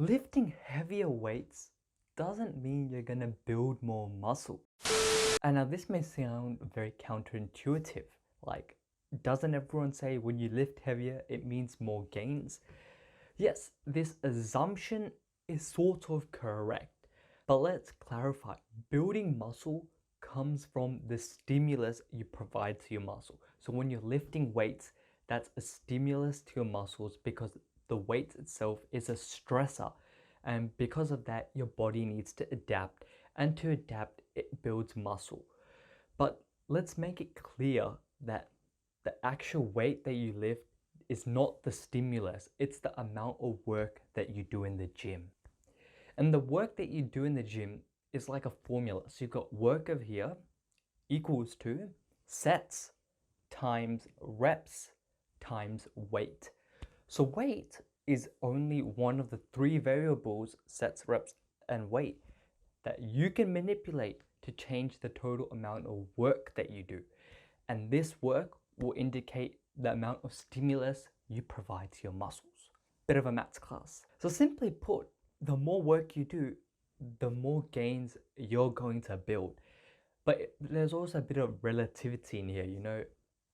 Lifting heavier weights doesn't mean you're gonna build more muscle. And now this may sound very counterintuitive. Like, doesn't everyone say when you lift heavier, it means more gains? Yes, this assumption is sort of correct. But let's clarify. Building muscle comes from the stimulus you provide to your muscle. So when you're lifting weights, that's a stimulus to your muscles because the weight itself is a stressor. And because of that, your body needs to adapt. And to adapt, it builds muscle. But let's make it clear that the actual weight that you lift is not the stimulus, it's the amount of work that you do in the gym. And the work that you do in the gym is like a formula. So you've got work over here equals to sets times reps times weight. So weight is only one of the three variables, sets, reps, and weight, that you can manipulate to change the total amount of work that you do. And this work will indicate the amount of stimulus you provide to your muscles. Bit of a maths class. So simply put, the more work you do, the more gains you're going to build. But there's also a bit of relativity in here,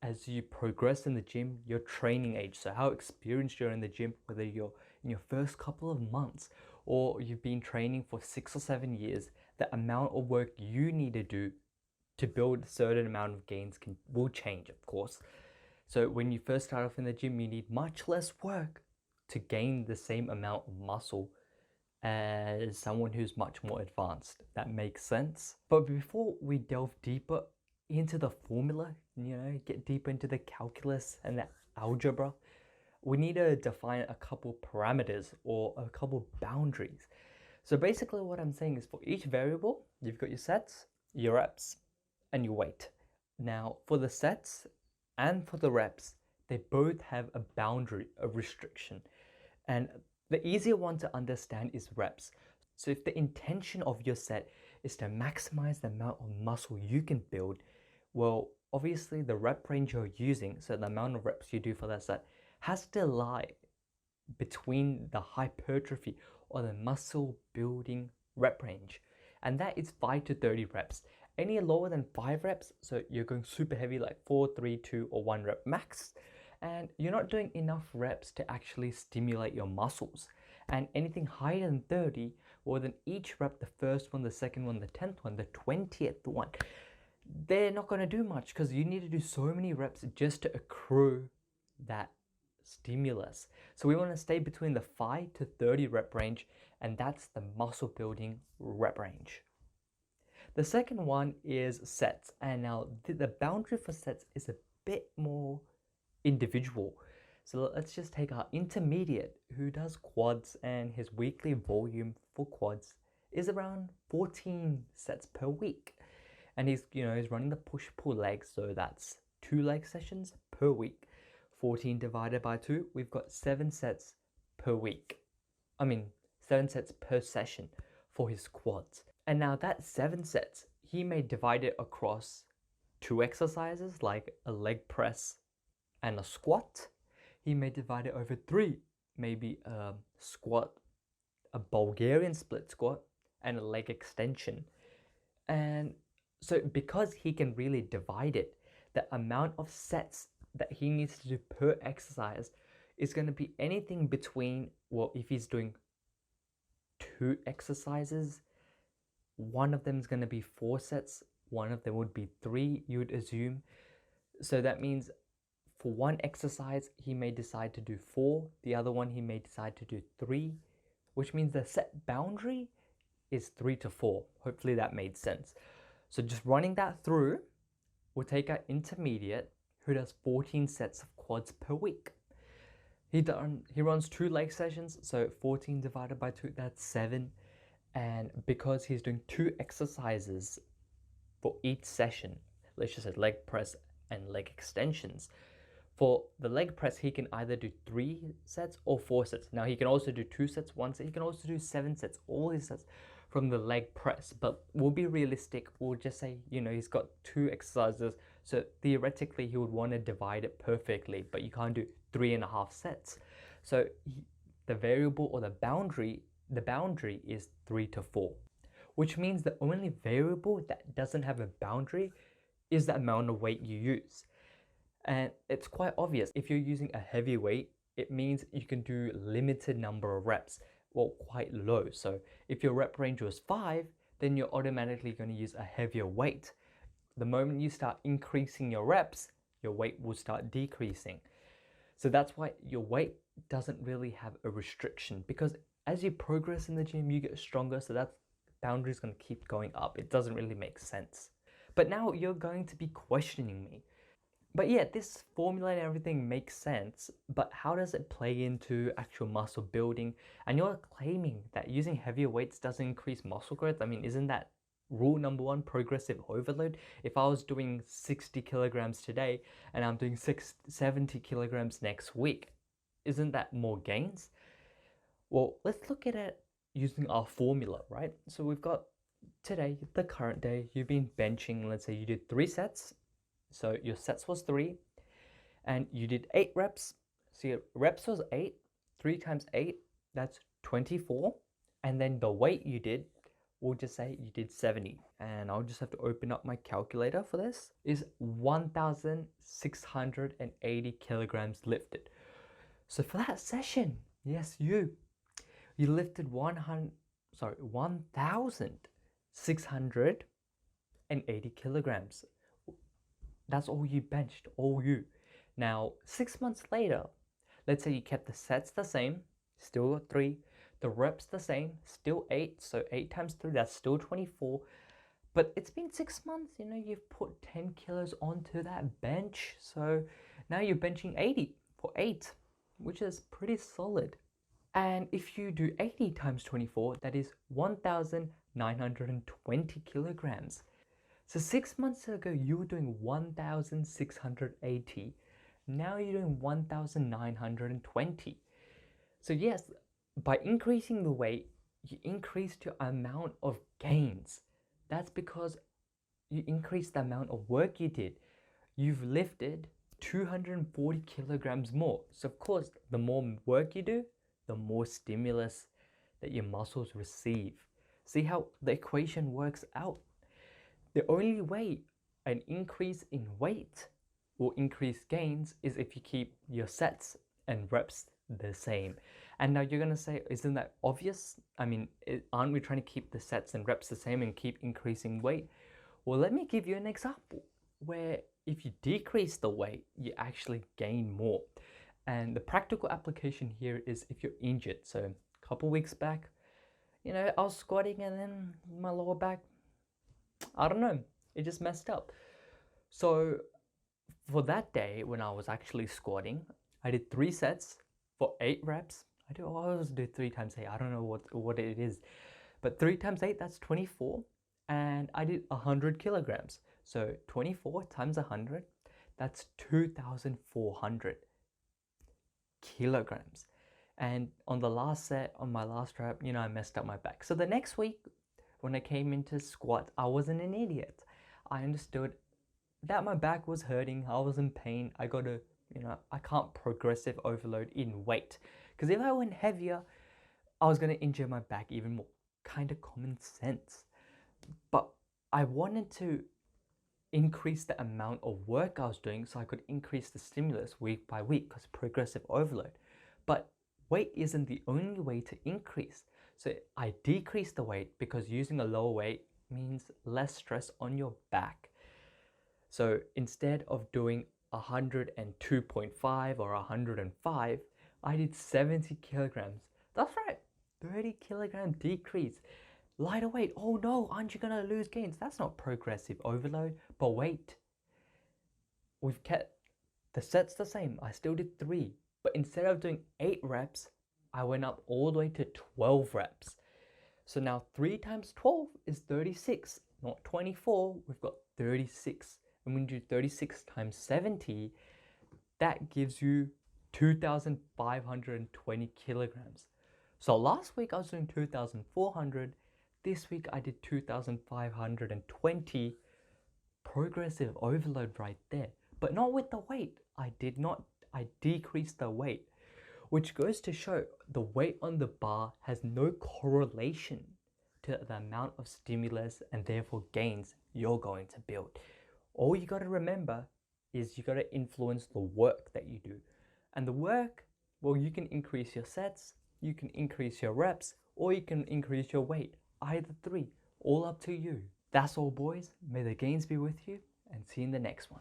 as you progress in the gym, your training age, so how experienced you're in the gym, whether you're in your first couple of months or you've been training for 6 or 7 years, the amount of work you need to do to build a certain amount of gains will change, of course. So when you first start off in the gym, you need much less work to gain the same amount of muscle as someone who's much more advanced. That makes sense. But before we delve deeper into the formula, get deeper into the calculus and the algebra, we need to define a couple parameters or a couple boundaries. So basically what I'm saying is for each variable, you've got your sets, your reps, and your weight. Now for the sets and for the reps, they both have a boundary, a restriction. And the easier one to understand is reps. So if the intention of your set is to maximize the amount of muscle you can build, well, obviously the rep range you're using, so the amount of reps you do for that set, has to lie between the hypertrophy or the muscle building rep range. And that is 5 to 30 reps. Any lower than 5 reps, so you're going super heavy like 4, 3, 2, or 1 rep max, and you're not doing enough reps to actually stimulate your muscles. And anything higher than 30, well then each rep, the first one, the second one, the 10th one, the 20th one, they're not going to do much because you need to do so many reps just to accrue that stimulus. So we want to stay between the 5 to 30 rep range, and that's the muscle building rep range. The second one is sets, and now the boundary for sets is a bit more individual. So let's just take our intermediate who does quads, and his weekly volume for quads is around 14 sets per week. And he's running the push-pull legs, so that's 2 leg sessions per week. 14 divided by 2, we've got 7 sets per week. 7 sets per session for his quads. And now that 7 sets, he may divide it across 2 exercises like a leg press and a squat. He may divide it over 3, maybe a squat, a Bulgarian split squat, and a leg extension. And so because he can really divide it, the amount of sets that he needs to do per exercise is going to be anything between, well, if he's doing 2 exercises, one of them is going to be 4 sets, one of them would be 3, you would assume. So that means for one exercise, he may decide to do 4, the other one he may decide to do 3, which means the set boundary is 3 to 4. Hopefully that made sense. So just running that through, we'll take our intermediate who does 14 sets of quads per week. He runs 2 leg sessions, so 14 divided by 2, that's 7. And because he's doing 2 exercises for each session, let's just say leg press and leg extensions. For the leg press, he can either do 3 sets or 4 sets. Now he can also do 2 sets, 1 set. He can also do 7 sets, all his sets from the leg press. But we'll be realistic. We'll just say, he's got 2 exercises. So theoretically, he would want to divide it perfectly, but you can't do 3.5 sets. So the variable or the boundary the boundary is 3 to 4, which means the only variable that doesn't have a boundary is the amount of weight you use. And it's quite obvious. If you're using a heavy weight, it means you can do limited number of reps, well, quite low. So if your rep range was 5, then you're automatically going to use a heavier weight. The moment you start increasing your reps, your weight will start decreasing. So that's why your weight doesn't really have a restriction, because as you progress in the gym, you get stronger. So that boundary is going to keep going up. It doesn't really make sense. But now you're going to be questioning me. But yeah, this formula and everything makes sense, but how does it play into actual muscle building? And you're claiming that using heavier weights doesn't increase muscle growth. I mean, isn't that rule number 1, progressive overload? If I was doing 60 kilograms today and I'm doing 70 kilograms next week, isn't that more gains? Well, let's look at it using our formula, right? So we've got today, the current day, you've been benching, let's say you did 3 sets. So your sets was 3 and you did 8 reps. So your reps was 8, 3 times 8, that's 24. And then the weight you did, we'll just say you did 70. And I'll just have to open up my calculator for this, is 1,680 kilograms lifted. So for that session, yes, you lifted 1,680 kilograms. That's all you benched, all you. Now, 6 months later, let's say you kept the sets the same, still got 3, the reps the same, still 8, so 8 times 3, that's still 24. But it's been 6 months, you've put 10 kilos onto that bench, so now you're benching 80 for 8, which is pretty solid. And if you do 80 times 24, that is 1,920 kilograms. So 6 months ago, you were doing 1,680. Now you're doing 1,920. So yes, by increasing the weight, you increased your amount of gains. That's because you increased the amount of work you did. You've lifted 240 kilograms more. So of course, the more work you do, the more stimulus that your muscles receive. See how the equation works out? The only way an increase in weight will increase gains is if you keep your sets and reps the same. And now you're going to say, isn't that obvious? I mean, aren't we trying to keep the sets and reps the same and keep increasing weight? Well, let me give you an example where if you decrease the weight, you actually gain more. And the practical application here is if you're injured. So a couple weeks back, I was squatting and then my lower back, I don't know, it just messed up. So for that day when I was actually squatting, I did 3 sets for 8 reps. I always do 3 times 8. I don't know what it is, but 3 times 8, that's 24. And I did 100 kilograms. So 24 times 100, that's 2,400 kilograms. And on the last set, on my last rep, I messed up my back. So the next week, when I came into squat, I wasn't an idiot. I understood that my back was hurting. I was in pain. I got to, I can't progressive overload in weight. Because if I went heavier, I was going to injure my back even more. Kind of common sense. But I wanted to increase the amount of work I was doing so I could increase the stimulus week by week, because progressive overload. But weight isn't the only way to increase. So I decreased the weight because using a lower weight means less stress on your back. So instead of doing 102.5 or 105, I did 70 kilograms. That's right, 30 kilogram decrease. Lighter weight, oh no, aren't you gonna lose gains? That's not progressive overload. But wait, we've kept the sets the same. I still did 3, but instead of doing 8 reps, I went up all the way to 12 reps. So now 3 times 12 is 36, not 24. We've got 36. And when you do 36 times 70, that gives you 2,520 kilograms. So last week I was doing 2,400. This week I did 2,520. Progressive overload right there. But not with the weight. I decreased the weight. which goes to show the weight on the bar has no correlation to the amount of stimulus and therefore gains you're going to build. All you got to remember is you got to influence the work that you do. And the work, well, you can increase your sets, you can increase your reps, or you can increase your weight. Either three, all up to you. That's all, boys. May the gains be with you, and see you in the next one.